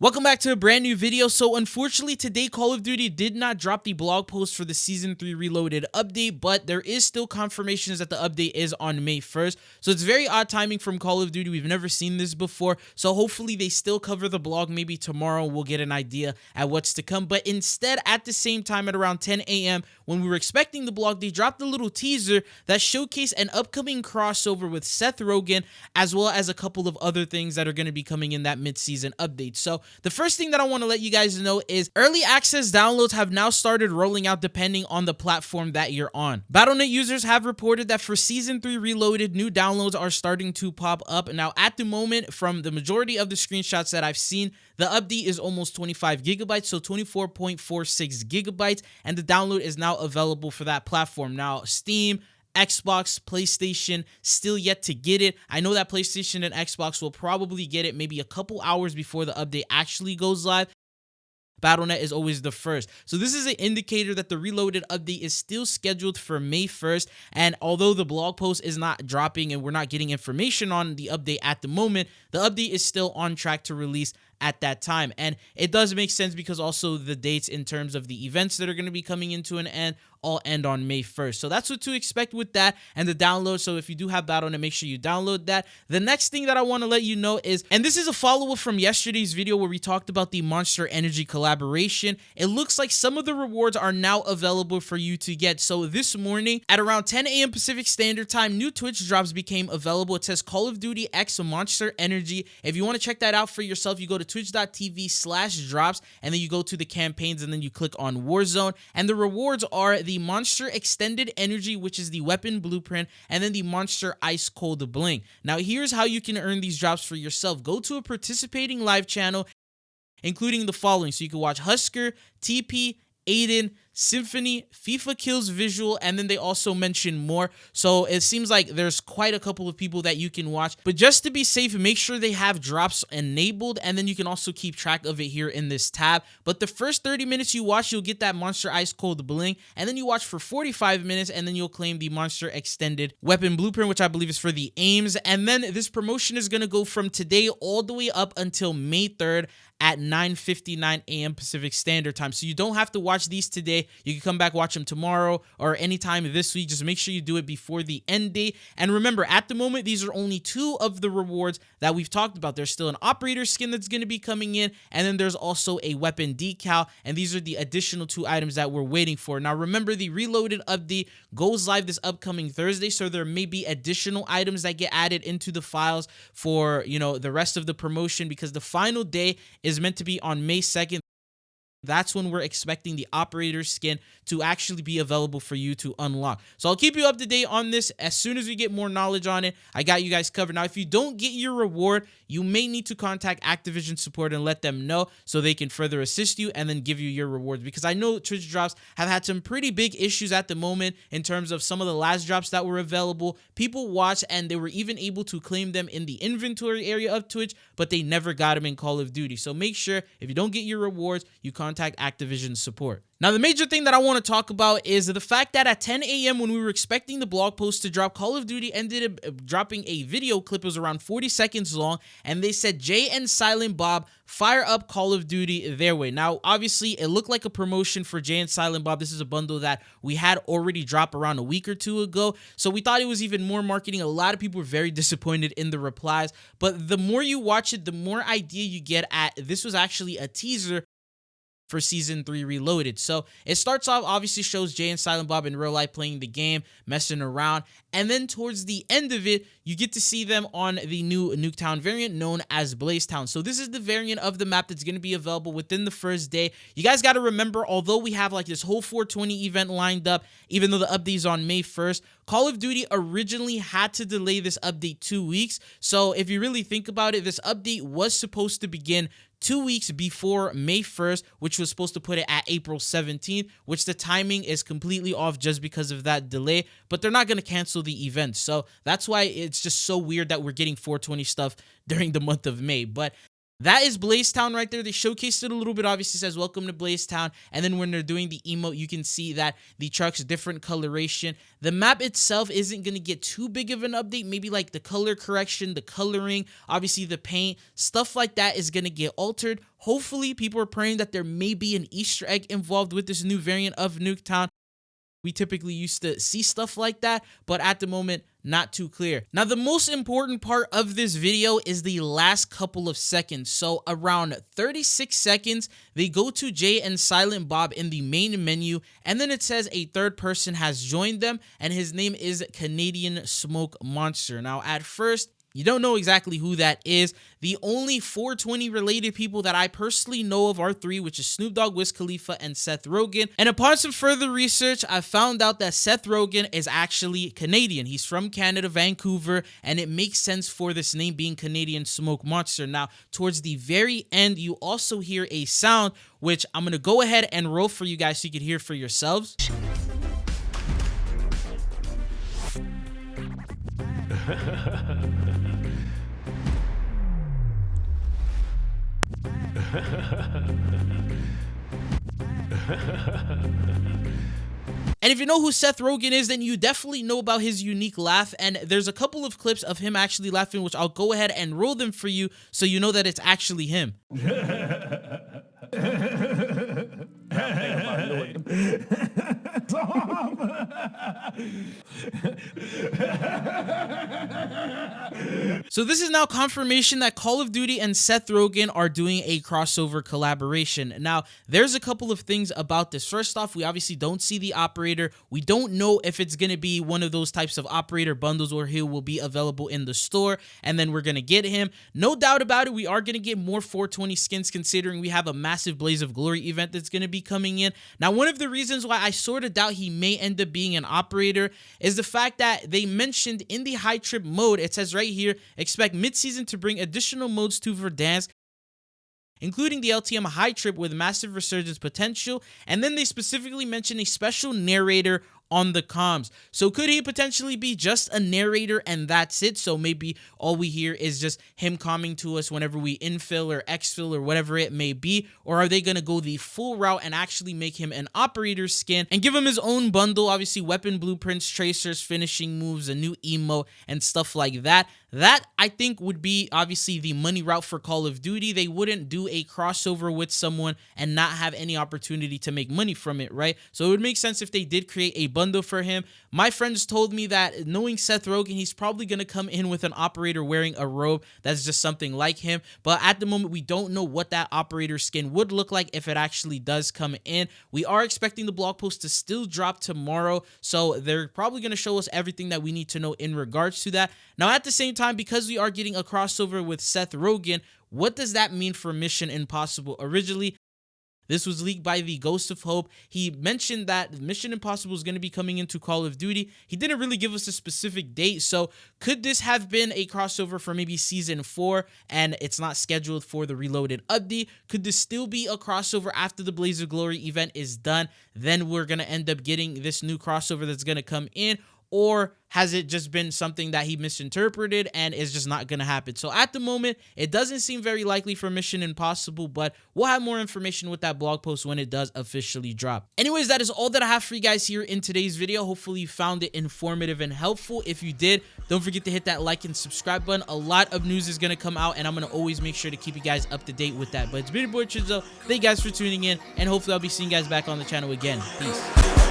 Welcome back to a brand new video. So unfortunately today Call of Duty did not drop the blog post for the Season 3 Reloaded update, but there is still confirmations that the update is on May 1st. So it's very odd timing from Call of Duty. We've never seen this before. So hopefully they still cover the blog. Maybe tomorrow we'll get an idea at what's to come. But instead, at the same time at around 10 a.m. when we were expecting the blog, they dropped a little teaser that showcased an upcoming crossover with Seth Rogan, as well as a couple of other things that are going to be coming in that mid-season update. So the first thing that I want to let you guys know is early access downloads have now started rolling out depending on the platform that you're on. Battle.net users have reported that for Season 3 Reloaded, new downloads are starting to pop up. Now, at the moment, from the majority of the screenshots that I've seen, the update is almost 25 gigabytes, so 24.46 gigabytes, and the download is now available for that platform. Now, Steam, Xbox, PlayStation, still yet to get it. I know that PlayStation and Xbox will probably get it maybe a couple hours before the update actually goes live. Battle.net is always the first. So this is an indicator that the Reloaded update is still scheduled for May 1st. And although the blog post is not dropping and we're not getting information on the update at the moment, the update is still on track to release at that time. And it does make sense because also the dates in terms of the events that are going to be coming into an end all end on May 1st. So that's what to expect with that and the download. So if you do have Battle.net, make sure you download that. The next thing that I want to let you know is, and this is a follow-up from yesterday's video where we talked about the Monster Energy collaboration. It looks like some of the rewards are now available for you to get. So this morning at around 10 a.m. Pacific Standard Time, new Twitch drops became available. It says Call of Duty X Monster Energy. If you want to check that out for yourself, you go to twitch.tv/drops and then you go to the campaigns and then you click on Warzone. And the rewards are the Monster Extended Energy, which is the weapon blueprint, and then the Monster Ice Cold Bling. Now here's how you can earn these drops for yourself. Go to a participating live channel, including the following. So you can watch Husker, TP, Aiden, Symphony, FIFA Kills Visual, and then they also mention more. So it seems like there's quite a couple of people that you can watch. But just to be safe, make sure they have drops enabled, and then you can also keep track of it here in this tab. But the first 30 minutes you watch, you'll get that Monster Ice Cold Bling, and then you watch for 45 minutes, and then you'll claim the Monster Extended Weapon Blueprint, which I believe is for the aims. And then this promotion is going to go from today all the way up until May 3rd at 9:59 a.m. Pacific Standard Time. So you don't have to watch these today. You can come back, watch them tomorrow or anytime this week. Just make sure you do it before the end date. And remember, at the moment, these are only two of the rewards that we've talked about. There's still an operator skin that's going to be coming in, and then there's also a weapon decal, and these are the additional two items that we're waiting for. Now, remember, the Reloaded update goes live this upcoming Thursday, so there may be additional items that get added into the files for, the rest of the promotion, because the final day is meant to be on May 2nd. That's when we're expecting the operator skin to actually be available for you to unlock. So I'll keep you up to date on this as soon as we get more knowledge on it. I got you guys covered. Now, if you don't get your reward, you may need to contact Activision support and let them know so they can further assist you and then give you your rewards. Because I know Twitch drops have had some pretty big issues at the moment in terms of some of the last drops that were available. People watched and they were even able to claim them in the inventory area of Twitch, but they never got them in Call of Duty. So make sure if you don't get your rewards, you contact Activision support. Now, the major thing that I want to talk about is the fact that at 10 a.m. when we were expecting the blog post to drop, Call of Duty ended up dropping a video clip. It was around 40 seconds long, and they said Jay and Silent Bob fire up Call of Duty their way. Now, obviously, it looked like a promotion for Jay and Silent Bob. This is a bundle that we had already dropped around a week or two ago, so we thought it was even more marketing. A lot of people were very disappointed in the replies, but the more you watch it, the more idea you get at this was actually a teaser for Season 3 Reloaded. So it starts off, obviously shows Jay and Silent Bob in real life playing the game, messing around, and then towards the end of it, you get to see them on the new Nuketown variant known as Blazetown. So this is the variant of the map that's going to be available within the first day. You guys got to remember, although we have like this whole 420 event lined up, even though the update is on May 1st, Call of Duty originally had to delay this update 2 weeks. So if you really think about it, this update was supposed to begin 2 weeks before May 1st, which was supposed to put it at April 17th, which the timing is completely off just because of that delay, but they're not going to cancel the event. So that's why it's just so weird that we're getting 420 stuff during the month of May. But That is Blaze Town right there. They showcased it a little bit. Obviously says welcome to Blaze Town. And then when they're doing the emote, you can see that the truck's different coloration. The map itself isn't going to get too big of an update. Maybe like the color correction, the coloring, obviously the paint, stuff like that is going to get altered. Hopefully, people are praying that there may be an Easter egg involved with this new variant of Nuketown. We typically used to see stuff like that, but at the moment, not too clear. Now, the most important part of this video is the last couple of seconds. So around 36 seconds, they go to Jay and Silent Bob in the main menu, and then it says a third person has joined them, and his name is Canadian Smoke Monster. Now, at first, you don't know exactly who that is. The only 420 related people that I personally know of are three, which is Snoop Dogg, Wiz Khalifa, and Seth Rogan. And upon some further research, I found out that Seth Rogan is actually Canadian. He's from Canada, Vancouver, and it makes sense for this name being Canadian Smoke Monster. Now, towards the very end, you also hear a sound, which I'm going to go ahead and roll for you guys so you can hear for yourselves. And if you know who Seth Rogan is, then you definitely know about his unique laugh. And there's a couple of clips of him actually laughing, which I'll go ahead and roll them for you so you know that it's actually him. So this is now confirmation that Call of Duty and Seth Rogan are doing a crossover collaboration. Now, there's a couple of things about this. First off, we obviously don't see the operator. We don't know if it's going to be one of those types of operator bundles or he will be available in the store, and then we're going to get him. No doubt about it, we are going to get more 420 skins considering we have a massive Blaze of Glory event that's going to be coming in. Now, one of the reasons why I sort of doubt he may end up being an operator is the fact that they mentioned in the high trip mode, it says right here, expect mid-season to bring additional modes to Verdansk, including the LTM high trip with massive resurgence potential, and then they specifically mention a special narrator on the comms. So could he potentially be just a narrator and that's it? So maybe all we hear is just him coming to us whenever we infill or exfil or whatever it may be, or are they going to go the full route and actually make him an operator skin and give him his own bundle, obviously weapon blueprints, tracers, finishing moves, a new emote, and stuff like that? That, I think, would be obviously the money route for Call of Duty. They wouldn't do a crossover with someone and not have any opportunity to make money from it, right? So it would make sense if they did create a bundle for him. My friends told me that knowing Seth Rogan, he's probably going to come in with an operator wearing a robe. That's just something like him. But at the moment, we don't know what that operator skin would look like if it actually does come in. We are expecting the blog post to still drop tomorrow, so they're probably going to show us everything that we need to know in regards to that. Now, at the same time, because we are getting a crossover with Seth Rogan, what does that mean for Mission Impossible? Originally, this was leaked by the Ghost of Hope. He mentioned that Mission Impossible is going to be coming into Call of Duty. He didn't really give us a specific date, so could this have been a crossover for maybe Season 4 and it's not scheduled for the Reloaded update? Could this still be a crossover after the Blaze of Glory event is done? Then we're going to end up getting this new crossover that's going to come in, or has it just been something that he misinterpreted and is just not going to happen? So at the moment, it doesn't seem very likely for Mission Impossible, but we'll have more information with that blog post when it does officially drop. Anyways, that is all that I have for you guys here in today's video. Hopefully you found it informative and helpful. If you did, don't forget to hit that like and subscribe button. A lot of news is going to come out, and I'm going to always make sure to keep you guys up to date with that. But it's been your boy Chizo. Thank you guys for tuning in, and hopefully I'll be seeing you guys back on the channel again. Peace.